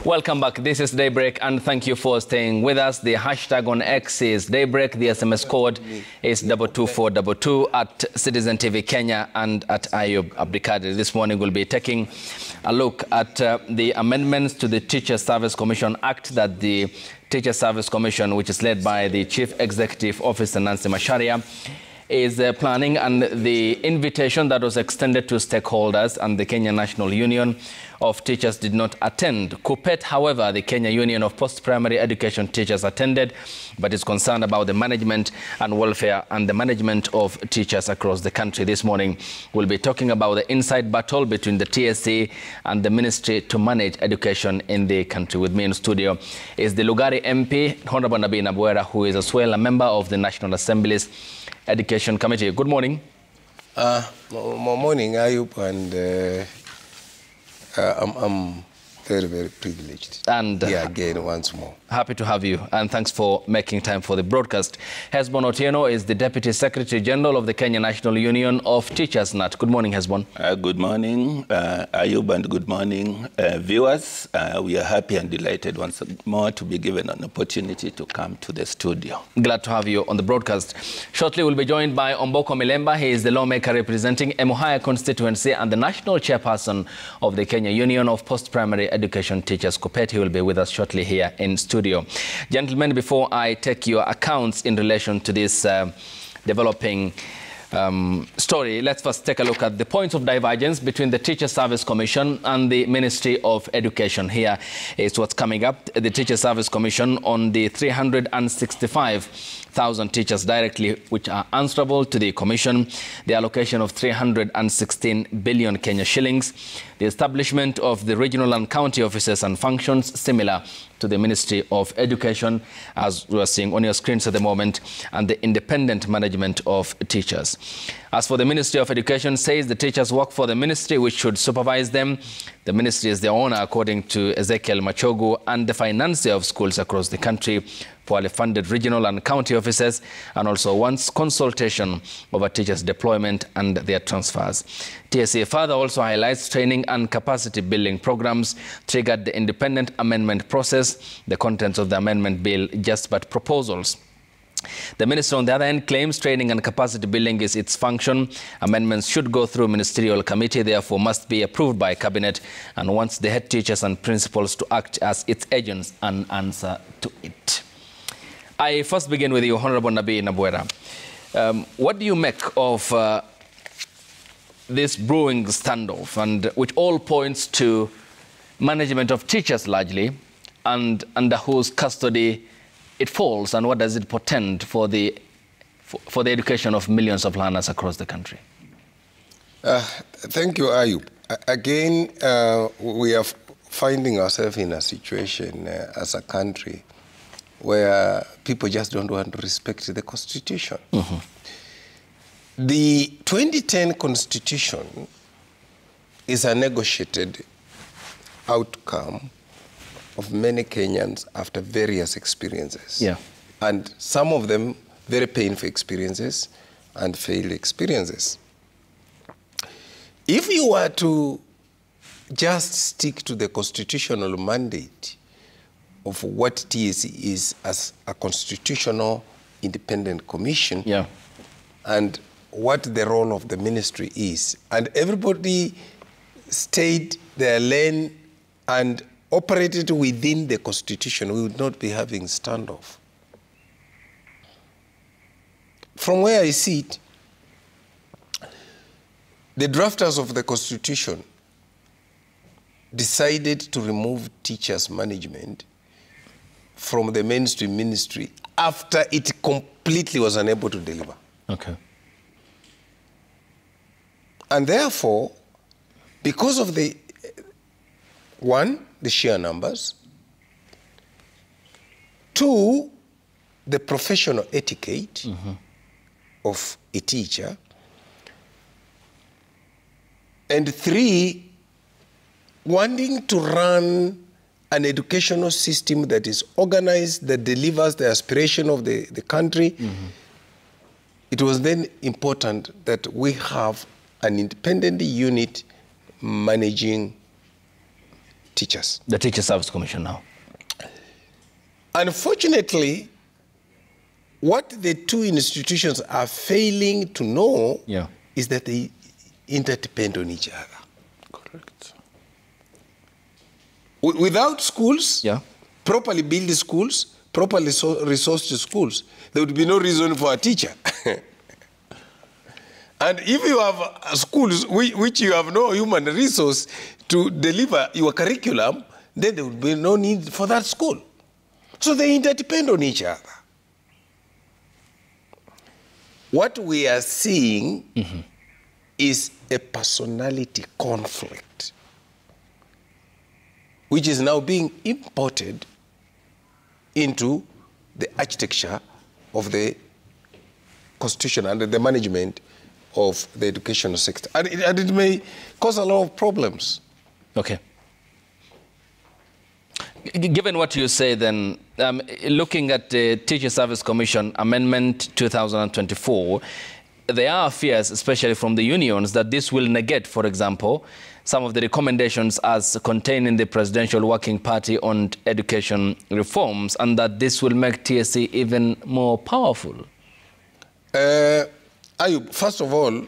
Welcome back. This is Daybreak, and thank you for staying with us. The hashtag on X is Daybreak. The SMS code is 22422 at Citizen TV Kenya and at Ayub Abdikadir. This morning we'll be taking a look at the amendments to the Teacher Service Commission Act that the Teacher Service Commission, which is led by the Chief Executive Officer Nancy Macharia, is planning, and the invitation that was extended to stakeholders and the Kenya National Union of Teachers did not attend. KUPPET, however, the Kenya Union of Post-Primary Education Teachers, attended, but is concerned about the management and welfare and the management of teachers across the country. This morning, we'll be talking about the inside battle between the TSC and the Ministry to manage education in the country. With me in studio is the Lugari MP, Honorable Nabii Nabwera, who is as well a member of the National Assembly's Education Committee. Good morning. Morning, Ayub, and I'm very, very privileged. And again, once more. Happy to have you, and thanks for making time for the broadcast. Hesbon Otieno is the Deputy Secretary General of the Kenya National Union of Teachers, NAT. Good morning, Hesbon. Good morning, Ayub, and good morning, viewers. We are happy and delighted once more to be given an opportunity to come to the studio. Glad to have you on the broadcast. Shortly, we'll be joined by Omboko Milemba. He is the lawmaker representing Emuhaya constituency and the national chairperson of the Kenya Union of Post-Primary Education Teachers, KUPPET. He will be with us shortly here in studio. Gentlemen, before I take your accounts in relation to this developing story, let's first take a look at the points of divergence between the Teacher Service Commission and the Ministry of Education. Here is what's coming up. The Teacher Service Commission on the 365,000 teachers directly which are answerable to the Commission, the allocation of 316 billion Kenya shillings, the establishment of the regional and county offices and functions similar to the Ministry of Education, as we are seeing on your screens at the moment, and the independent management of teachers. As for the Ministry of Education, says the teachers work for the ministry which should supervise them. The ministry is the owner, according to Ezekiel Machogu, and the financier of schools across the country, poorly funded regional and county offices, and also wants consultation over teachers' deployment and their transfers. TSC further also highlights training and capacity building programs triggered the independent amendment process. The contents of the amendment bill just but proposals. The minister, on the other hand, claims training and capacity building is its function. Amendments should go through ministerial committee, therefore must be approved by cabinet, and wants the head teachers and principals to act as its agents and answer to it. I first begin with you, Honorable Nabii Nabwera. What do you make of this brewing standoff, and which all points to management of teachers largely, and under whose custody it falls, and what does it portend for the education of millions of learners across the country? Thank you, Ayub. Again, we are finding ourselves in a situation as a country where people just don't want to respect the Constitution. Mm-hmm. The 2010 Constitution is a negotiated outcome of many Kenyans after various experiences. Yeah. And some of them very painful experiences and failed experiences. If you were to just stick to the constitutional mandate of what TSC is as a constitutional independent commission, yeah, and what the role of the ministry is, and everybody stayed their lane and operated within the Constitution, we would not be having standoff. From where I see it, the drafters of the Constitution decided to remove teachers' management from the mainstream ministry after it completely was unable to deliver. Okay. And therefore, because of the sheer numbers. Two, the professional etiquette of a teacher. And three, wanting to run an educational system that is organized, that delivers the aspiration of the country. It was then important that we have an independent unit managing teachers. The Teacher Service Commission now. Unfortunately, what the two institutions are failing to know is that they interdepend on each other. Correct. Without schools, properly built schools, properly resourced schools, there would be no reason for a teacher. And if you have schools which you have no human resource to deliver your curriculum, then there would be no need for that school. So they interdepend on each other. What we are seeing is a personality conflict, which is now being imported into the architecture of the constitution and the management of the educational sector. And it may cause a lot of problems. Okay. Given what you say then, looking at the Teacher Service Commission Amendment 2024, there are fears, especially from the unions, that this will negate, for example, some of the recommendations as contained in the Presidential Working Party on education reforms, and that this will make TSC even more powerful. Ayub, first of all,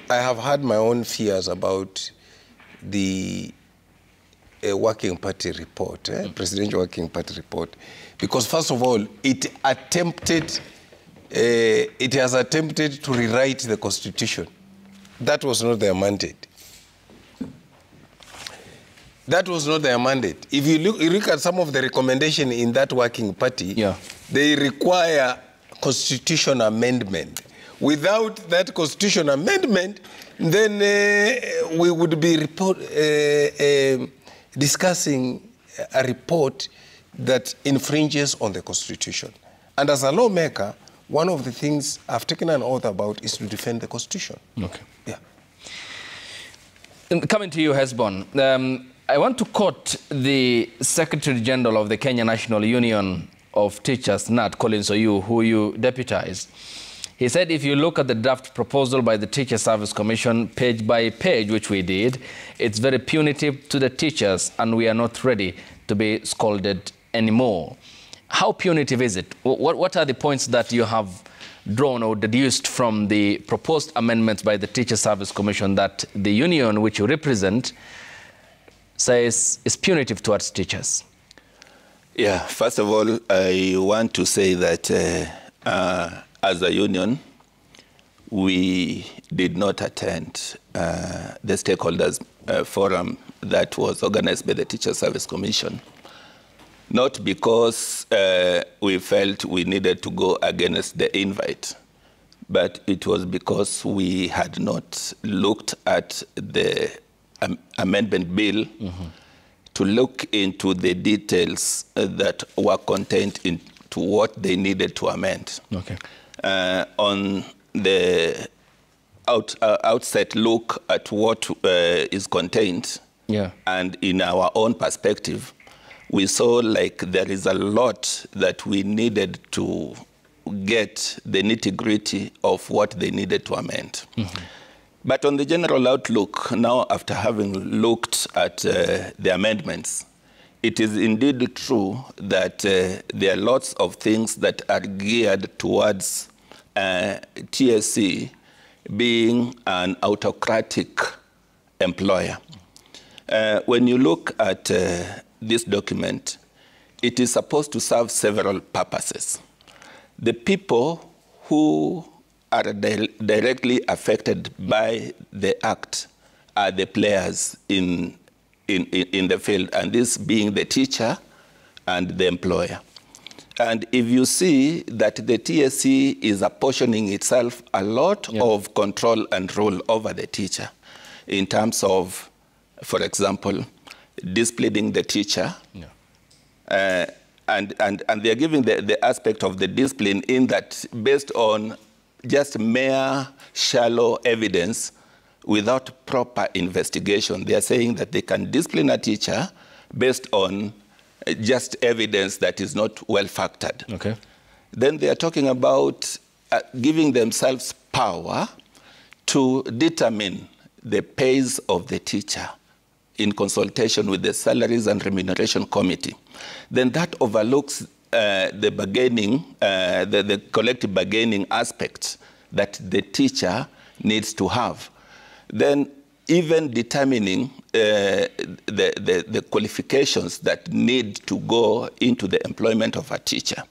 I have had my own fears about the Working Party report, Presidential Working Party report, because first of all, it has attempted to rewrite the Constitution. That was not their mandate. That was not their mandate. If you look at some of the recommendations in that Working Party, they require constitution amendment. Without that constitution amendment, then we would be discussing a report that infringes on the Constitution. And as a lawmaker, one of the things I've taken an oath about is to defend the Constitution. Okay. Yeah. Coming to you, Hesbon, I want to quote the Secretary General of the Kenya National Union of Teachers, Nat Collins Oyu, who you deputized. He said, if you look at the draft proposal by the Teacher Service Commission, page by page, which we did, it's very punitive to the teachers, and we are not ready to be scolded anymore. How punitive is it? What are the points that you have drawn or deduced from the proposed amendments by the Teacher Service Commission that the union which you represent says is punitive towards teachers? Yeah, first of all, I want to say that as a union, we did not attend the stakeholders forum that was organized by the Teacher Service Commission. Not because we felt we needed to go against the invite, but it was because we had not looked at the amendment bill to look into the details that were contained into what they needed to amend. Okay. On the outset look at what is contained, and in our own perspective, we saw like there is a lot that we needed to get the nitty-gritty of what they needed to amend. But on the general outlook, now after having looked at the amendments, it is indeed true that there are lots of things that are geared towards TSC being an autocratic employer. When you look at this document, it is supposed to serve several purposes. The people who are directly affected by the act are the players in the field, and this being the teacher and the employer. And if you see that the TSC is apportioning itself a lot of control and rule over the teacher in terms of, for example, disciplining the teacher, and they are giving the aspect of the discipline in that based on just mere shallow evidence without proper investigation. They are saying that they can discipline a teacher based on just evidence that is not well factored. Okay. Then they are talking about giving themselves power to determine the pays of the teacher in consultation with the Salaries and Remuneration Committee, then that overlooks the bargaining, the collective bargaining aspects that the teacher needs to have. Then even determining the qualifications that need to go into the employment of a teacher.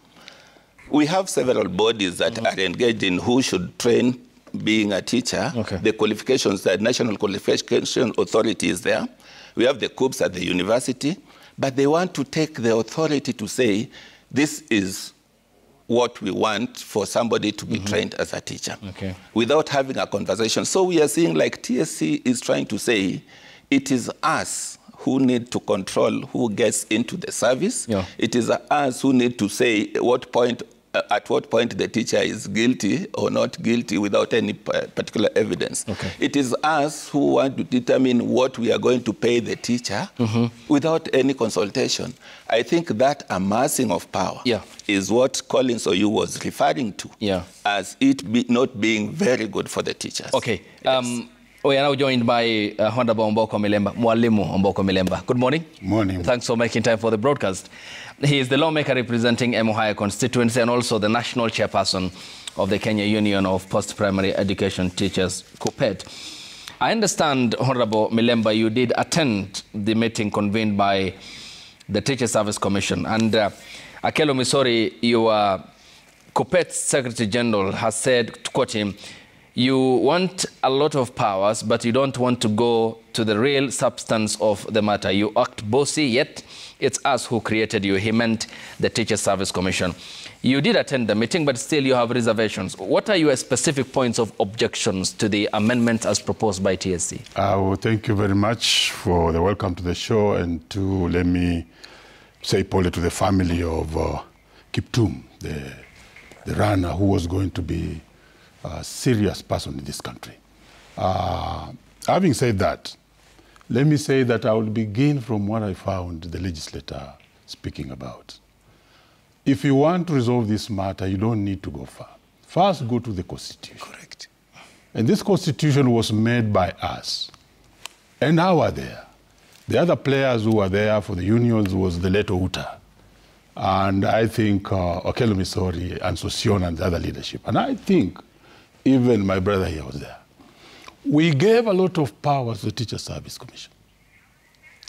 We have several bodies that are engaged in who should train being a teacher. The qualifications, the National Qualification Authority is there. We have the COOPs at the university, but they want to take the authority to say, this is what we want for somebody to be trained as a teacher, without having a conversation. So we are seeing like TSC is trying to say, it is us who need to control who gets into the service. It is us who need to say at what point the teacher is guilty or not guilty without any particular evidence. It is us who want to determine what we are going to pay the teacher without any consultation. I think that amassing of power is what Collins Oyu was referring to as it not being very good for the teachers. We are now joined by Honorable Omboko Milemba, Mwalimu Omboko Milemba. Good morning. Morning. Thanks for making time for the broadcast. He is the lawmaker representing Emuhaya constituency and also the national chairperson of the Kenya Union of Post-Primary Education Teachers, KUPPET. I understand, Honorable Milemba, you did attend the meeting convened by the Teacher Service Commission. And Akelo Misori, your KUPPET Secretary General, has said, to quote him, you want a lot of powers, but you don't want to go to the real substance of the matter. You act bossy, yet it's us who created you. He meant the Teacher Service Commission. You did attend the meeting, but still you have reservations. What are your specific points of objections to the amendment as proposed by TSC? Well, thank you very much for the welcome to the show, and to let me say probably to the family of Kiptum, the runner who was going to be a serious person in this country. Having said that, let me say that I will begin from what I found the legislator speaking about. If you want to resolve this matter, you don't need to go far. First, go to the Constitution. Correct. And this Constitution was made by us. And I was there. The other players who were there for the unions was the Leto Uta. And I think Okelo Misori and Sosion and the other leadership. And I think even my brother here was there. We gave a lot of powers to the Teacher Service Commission.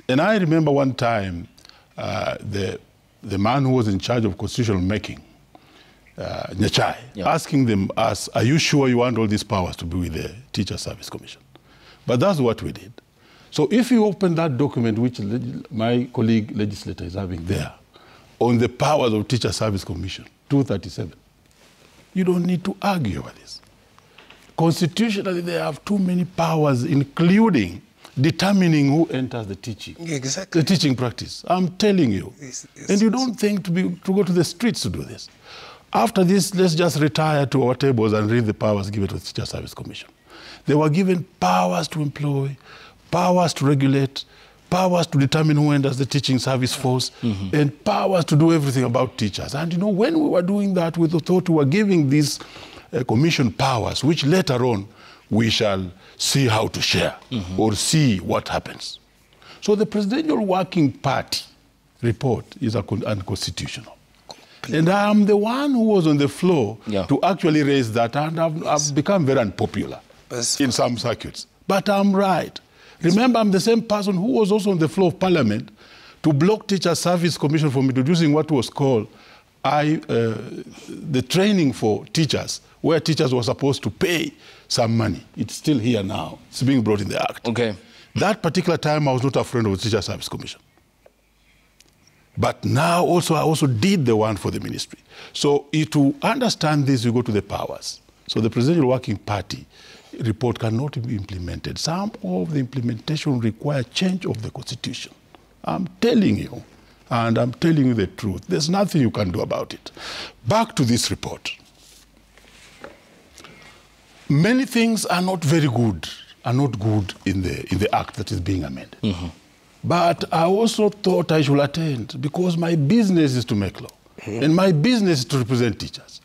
And I remember one time, the man who was in charge of constitutional making, Nyachai, asking them, are you sure you want all these powers to be with the Teacher Service Commission? But that's what we did. So if you open that document, which my colleague legislator is having there, on the powers of Teacher Service Commission, 237, you don't need to argue over this. Constitutionally, they have too many powers, including determining who enters the teaching. Exactly. The teaching practice. I'm telling you. And you don't think to go to the streets to do this. After this, let's just retire to our tables and read the powers given to the Teacher Service Commission. They were given powers to employ, powers to regulate, powers to determine who enters the teaching service force, and powers to do everything about teachers. And you know, when we were doing that, we thought we were giving these commission powers, which later on we shall see how to share or see what happens. So the Presidential Working Party report is unconstitutional. And I am the one who was on the floor to actually raise that, and I've become very unpopular in some circuits. But I'm right. Remember, I'm the same person who was also on the floor of Parliament to block Teacher Service Commission from introducing what was called the training for teachers, where teachers were supposed to pay some money. It's still here now. It's being brought in the Act. That particular time, I was not a friend of the Teacher Service Commission. But now also, I also did the one for the ministry. So to understand this, you go to the powers. So the Presidential Working Party report cannot be implemented. Some of the implementation require change of the Constitution. I'm telling you. And I'm telling you the truth. There's nothing you can do about it. Back to this report. Many things are not very good, in the act that is being amended. But I also thought I should attend, because my business is to make law. And my business is to represent teachers.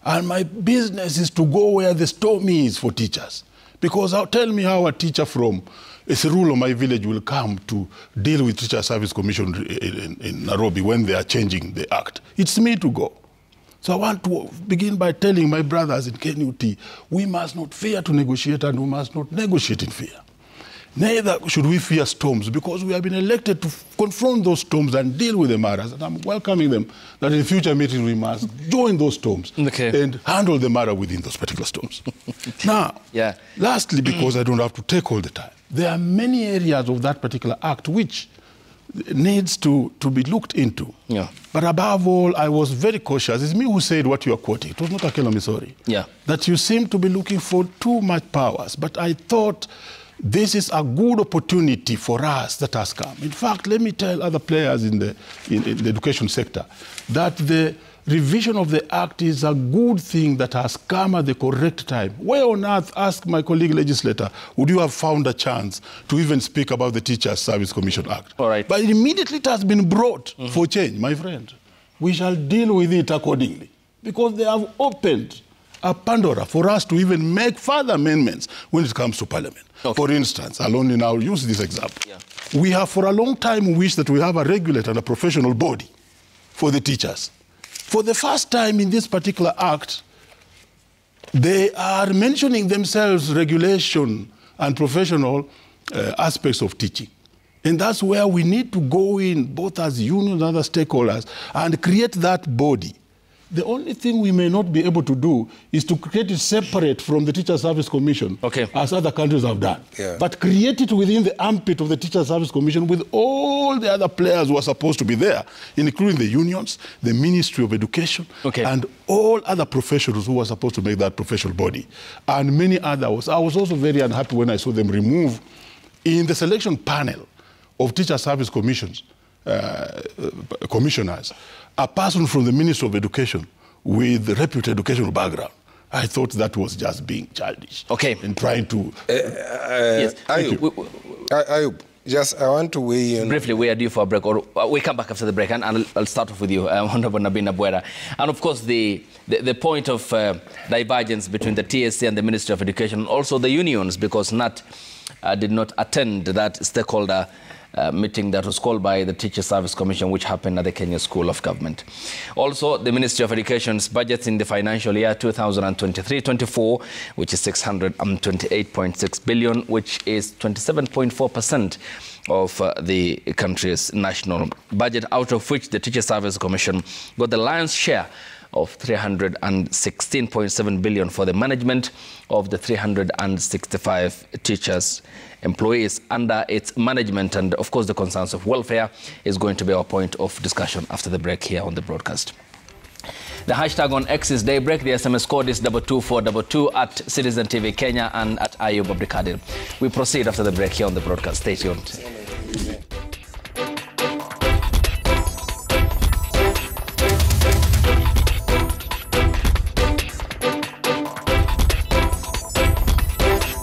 And my business is to go where the storm is for teachers. Because tell me how a teacher from Isirulo, my village, will come to deal with Teacher Service Commission in Nairobi when they are changing the act. It's me to go. So I want to begin by telling my brothers in KNUT, we must not fear to negotiate and we must not negotiate in fear. Neither should we fear storms, because we have been elected to confront those storms and deal with the matters. And I'm welcoming them that in future meetings we must join those storms and handle the matter within those particular storms. Now, lastly, because I don't have to take all the time, there are many areas of that particular act which needs to be looked into. But above all, I was very cautious. It's me who said what you are quoting. It was not Akello Misori. That you seem to be looking for too much powers. But I thought this is a good opportunity for us that has come. In fact, let me tell other players in the education sector that the revision of the Act is a good thing that has come at the correct time. Where on earth, ask my colleague legislator, would you have found a chance to even speak about the Teachers Service Commission Act? But immediately it has been brought for change, my friend. We shall deal with it accordingly, because they have opened a Pandora for us to even make further amendments when it comes to Parliament. For instance, I'll only now use this example. We have for a long time wished that we have a regulator and a professional body for the teachers. For the first time in this particular act, they are mentioning themselves regulation and professional aspects of teaching. And that's where we need to go in, both as unions and other stakeholders, and create that body. The only thing we may not be able to do is to create it separate from the Teacher Service Commission, as other countries have done. But create it within the armpit of the Teacher Service Commission with all the other players who are supposed to be there, including the unions, the Ministry of Education, and all other professionals who are supposed to make that professional body, and many others. I was also very unhappy when I saw them remove in the selection panel of Teacher Service Commissioners a person from the Ministry of Education with a reputed educational background. I thought that was just being childish. And trying to... Ayub, I want to weigh in. Briefly, we are due for a break, or we come back after the break, and I'll start off with you, Honorable Nabina Bwera. And of course, the point of divergence between the TSC and the Ministry of Education, and also the unions, because NAT did not attend that stakeholder meeting that was called by the Teacher Service Commission, which happened at the Kenya School of Government. Also, the Ministry of Education's budget in the financial year 2023-24, which is 628.6 billion, which is 27.4% of the country's national budget, out of which the Teacher Service Commission got the lion's share of 316.7 billion for the management of the 365 teachers employees under its management. And of course, the concerns of welfare is going to be our point of discussion after the break here on the broadcast. The hashtag on X is Daybreak. The SMS code is 22422 at Citizen TV Kenya and at Ayub Abdikadir. We proceed after the break here on the broadcast. Stay tuned.